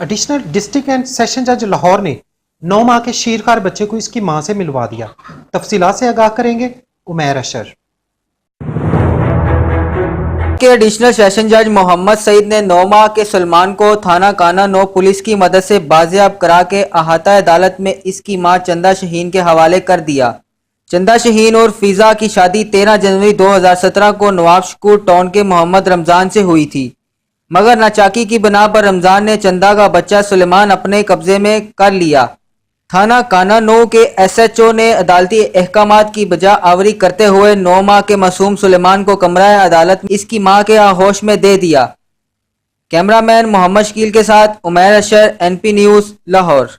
Additional district and session जज लाहौर ने 9 माह के शीरखार बच्चे को इसकी मां से मिलवा दिया। तफसीलात से आगाह करेंगे उमैर अशर। के एडिशनल सेशन जज मोहम्मद सईद ने 9 माह के सलमान को थाना काना 9 पुलिस की मदद से बाजियाब करा के अहाता अदालत में इसकी मां चंदा शहीन के हवाले कर दिया। चंदा शहीन और फिजा की शादी 13 जनवरी 2017 को नवाब शकूर टाउन के मोहम्मद रमजान से हुई थी, मगर नाचाकी की बिना पर रमजान ने चंदा का बच्चा सुलेमान अपने कब्जे में कर लिया। थाना काना 9 के SHO ने अदालती अहकामात की बजा आवरी करते हुए 9 माह के मासूम सुलेमान को कमरा अदालत में इसकी मां के आहोश में दे दिया। कैमरामैन मोहम्मद शकील के साथ उमैर अशर, NP न्यूज़, लाहौर।